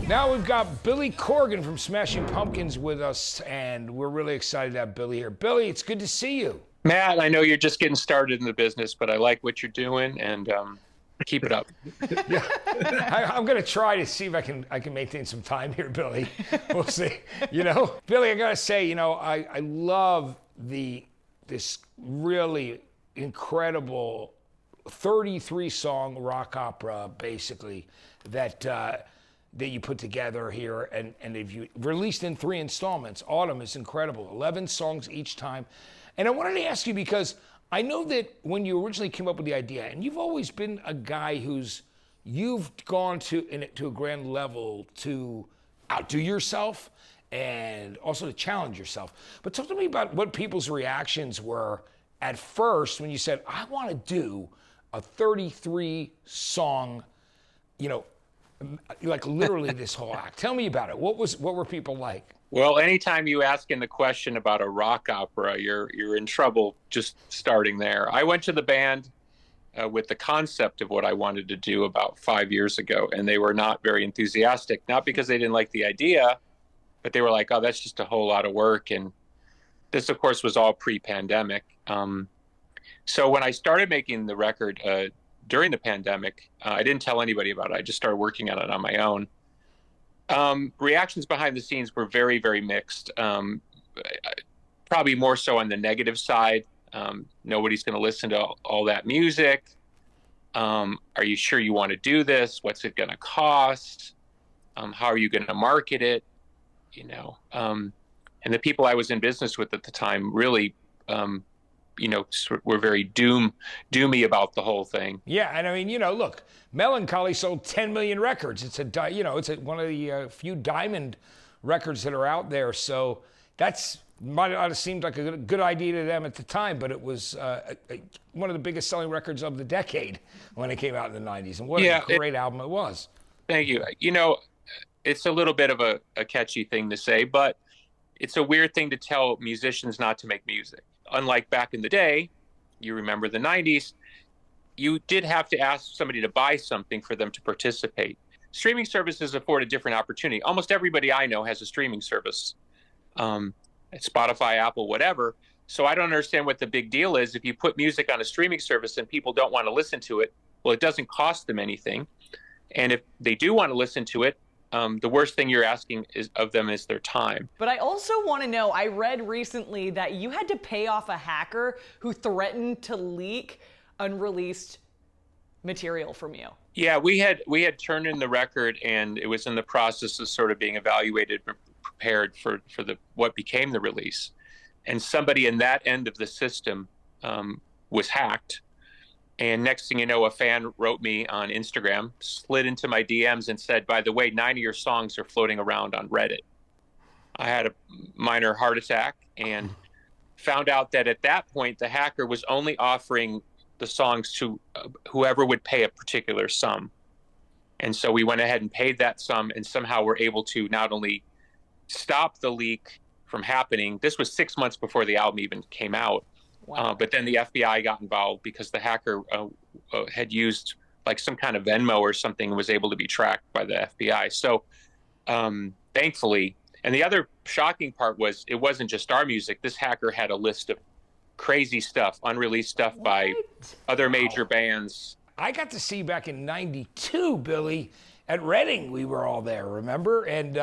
Now we've got Billy Corgan from Smashing Pumpkins with us, and we're really excited to have Billy here. Billy, it's good to see you. Matt, I know you're just getting started in the business, but I like what you're doing, and keep it up. Yeah, I'm going to try to see if I can maintain some time here, Billy. We'll see. Billy, I got to say, I love this really incredible 33-song rock opera, basically, that you put together here, and if you released in 3 installments. Autumn is incredible, 11 songs each time. And I wanted to ask you, because I know that when you originally came up with the idea, and you've always been a guy you've gone to a grand level to outdo yourself and also to challenge yourself. But talk to me about what people's reactions were at first when you said, I want to do a 33-song, like literally this whole act. Tell me about it. What were people like? Well, anytime you ask in the question about a rock opera, you're in trouble just starting there. I went to the band with the concept of what I wanted to do about 5 years ago, and they were not very enthusiastic. Not because they didn't like the idea, but they were like, "Oh, that's just a whole lot of work." And this, of course, was all pre-pandemic. So when I started making the record during the pandemic, I didn't tell anybody about it. I just started working on it on my own. Reactions behind the scenes were very, very mixed. Probably more so on the negative side. Nobody's going to listen to all that music. Are you sure you want to do this? What's it going to cost? How are you going to market it? And the people I was in business with at the time really, were very doomy about the whole thing. Yeah, and I mean, look, Melancholy sold 10 million records. It's one of the few diamond records that are out there. So might not have seemed like a good idea to them at the time, but it was one of the biggest selling records of the decade when it came out in the 90s. And what a great album it was. Thank you. It's a little bit of a catchy thing to say, but it's a weird thing to tell musicians not to make music. Unlike back in the day, you remember the 90s, you did have to ask somebody to buy something for them to participate. Streaming services afford a different opportunity. Almost everybody I know has a streaming service, Spotify, Apple, whatever. So I don't understand what the big deal is. If you put music on a streaming service and people don't want to listen to it, well, it doesn't cost them anything. And if they do want to listen to it, the worst thing you're asking of them is their time. But I also want to know, I read recently that you had to pay off a hacker who threatened to leak unreleased material from you. Yeah, we had turned in the record, and it was in the process of sort of being evaluated and prepared for what became the release. And somebody in that end of the system was hacked. And next thing you know, a fan wrote me on Instagram, slid into my DMs and said, by the way, 9 of your songs are floating around on Reddit. I had a minor heart attack and found out that at that point, the hacker was only offering the songs to whoever would pay a particular sum. And so we went ahead and paid that sum, and somehow were able to not only stop the leak from happening. This was 6 months before the album even came out. Wow. But then the FBI got involved because the hacker had used like some kind of Venmo or something and was able to be tracked by the FBI. So thankfully, and the other shocking part was it wasn't just our music. This hacker had a list of crazy stuff, unreleased stuff by other major bands. I got to see back in '92, Billy, at Reading. We were all there, remember? And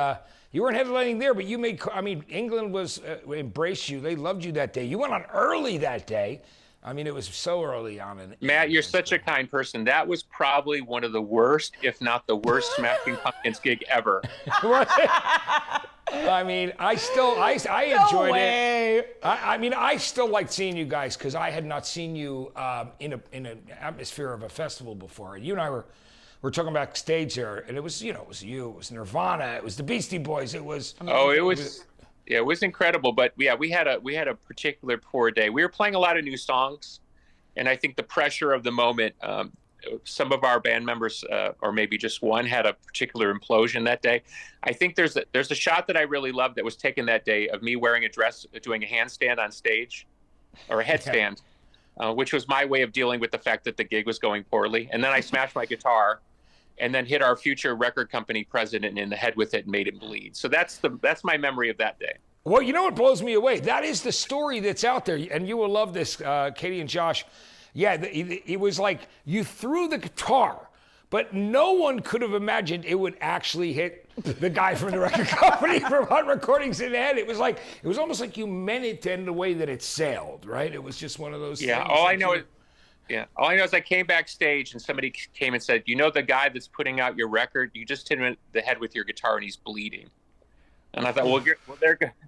you weren't headlining there, but you made, England was, embraced you. They loved you that day. You went on early that day. It was so early on. Matt, you're such a kind person. That was probably one of the worst, if not the worst, Smashing Pumpkins gig ever. I enjoyed it. I still liked seeing you guys because I had not seen you in an atmosphere of a festival before. You and I were talking backstage there, and it was you, it was Nirvana, it was the Beastie Boys, it was. It was incredible. But yeah, we had a particular poor day. We were playing a lot of new songs, and I think the pressure of the moment some of our band members, or maybe just one, had a particular implosion that day. I think there's a shot that I really loved that was taken that day of me wearing a dress, doing a handstand on stage, or a headstand, which was my way of dealing with the fact that the gig was going poorly. And then I smashed my guitar, and then hit our future record company president in the head with it and made him bleed. So that's my memory of that day. Well, you know what blows me away? That is the story that's out there, and you will love this, Katie and Josh. Yeah, it was like you threw the guitar, but no one could have imagined it would actually hit the guy from the record company from Hot Recordings in the head. It was almost like you meant it to end the way that it sailed, right? It was just one of those things. All I know is I came backstage and somebody came and said, you know, the guy that's putting out your record, you just hit him in the head with your guitar and he's bleeding. And I thought, well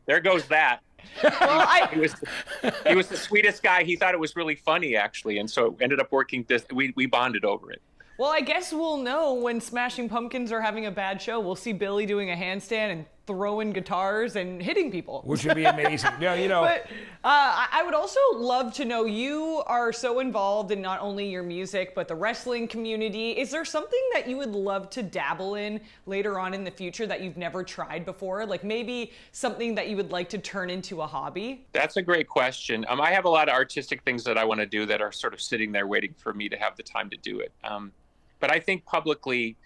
there goes that. Well, he was the sweetest guy. He thought it was really funny, actually. And so it ended up working. We bonded over it. Well, I guess we'll know when Smashing Pumpkins are having a bad show. We'll see Billy doing a handstand and throwing guitars and hitting people. Which would be amazing. Yeah, you know. But I would also love to know, you are so involved in not only your music, but the wrestling community. Is there something that you would love to dabble in later on in the future that you've never tried before? Like maybe something that you would like to turn into a hobby? That's a great question. I have a lot of artistic things that I want to do that are sort of sitting there waiting for me to have the time to do it. But I think publicly,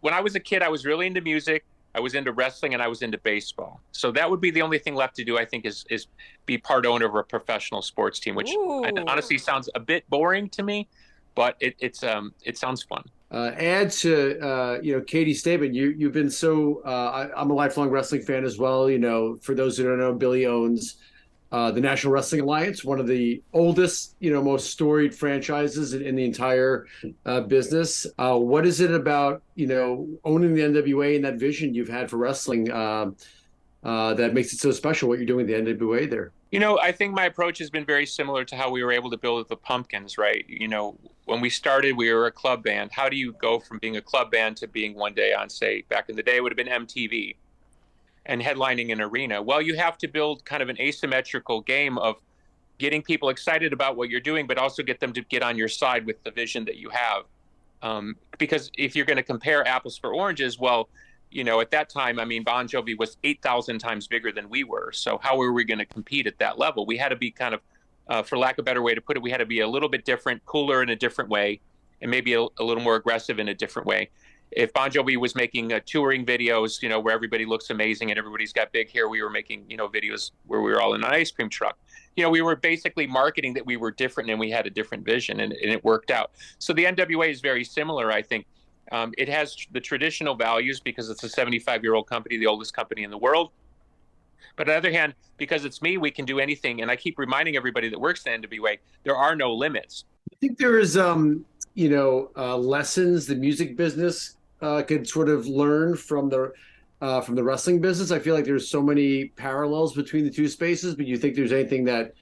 when I was a kid, I was really into music. I was into wrestling and I was into baseball. So that would be the only thing left to do, I think, is be part owner of a professional sports team, which honestly sounds a bit boring to me, but it sounds fun. Add to Katie's statement, you've been so I'm a lifelong wrestling fan as well. You know, for those who don't know, Billy owns the National Wrestling Alliance, one of the oldest, most storied franchises in the entire business. What is it about, owning the NWA and that vision you've had for wrestling that makes it so special, what you're doing with the NWA there? I think my approach has been very similar to how we were able to build the Pumpkins, right? When we started, we were a club band. How do you go from being a club band to being one day on, say, back in the day, it would have been MTV and headlining an arena? Well, you have to build kind of an asymmetrical game of getting people excited about what you're doing, but also get them to get on your side with the vision that you have. Because if you're going to compare apples for oranges, well, at that time, Bon Jovi was 8,000 times bigger than we were. So how were we going to compete at that level? We had to be kind of, for lack of a better way to put it, we had to be a little bit different, cooler in a different way, and maybe a little more aggressive in a different way. If Bon Jovi was making touring videos, where everybody looks amazing and everybody's got big hair, we were making, videos where we were all in an ice cream truck. We were basically marketing that we were different and we had a different vision, and it worked out. So the NWA is very similar, I think. It has the traditional values because it's a 75-year-old company, the oldest company in the world. But on the other hand, because it's me, we can do anything. And I keep reminding everybody that works at the NWA, there are no limits. I think there is, lessons the music business could sort of learn from the wrestling business. I feel like there's so many parallels between the two spaces, but you think there's anything that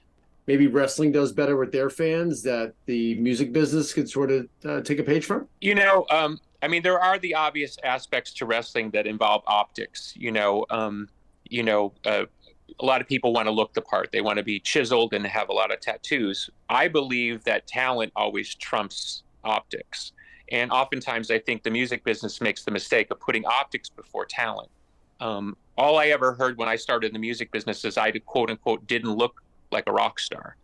maybe wrestling does better with their fans that the music business could sort of take a page from? There are the obvious aspects to wrestling that involve optics. A lot of people want to look the part. They want to be chiseled and have a lot of tattoos. I believe that talent always trumps optics. And oftentimes I think the music business makes the mistake of putting optics before talent. All I ever heard when I started in the music business is I, quote unquote, didn't look like a rock star.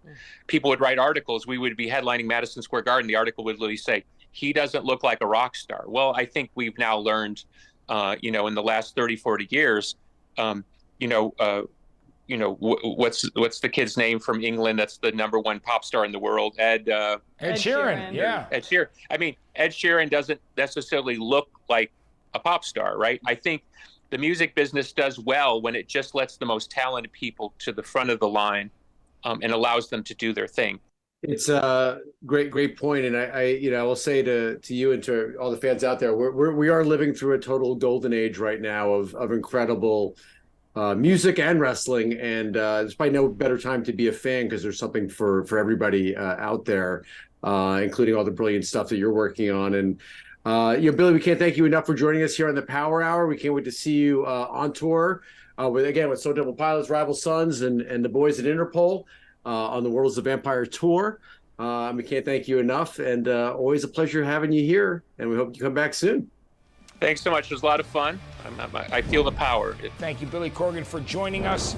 People would write articles. We would be headlining Madison Square Garden. The article would literally say, he doesn't look like a rock star. Well, I think we've now learned, in the last 30, 40 years, what's the kid's name from England that's the number one pop star in the world? Ed Sheeran. Yeah. Ed Sheeran. Ed Sheeran doesn't necessarily look like a pop star, right? I think the music business does well when it just lets the most talented people to the front of the line and allows them to do their thing. It's a great point. And I will say to you and to all the fans out there, we are living through a total golden age right now of incredible music and wrestling. And there's probably no better time to be a fan because there's something for everybody out there, including all the brilliant stuff that you're working on. And, Billy, we can't thank you enough for joining us here on the Power Hour. We can't wait to see you on tour with Stone Temple Pilots, Rival Sons, and the boys at Interpol on the Worlds of Vampire tour. We can't thank you enough, and always a pleasure having you here. And we hope you come back soon. Thanks so much. It was a lot of fun. I feel the power. Thank you, Billy Corgan, for joining us.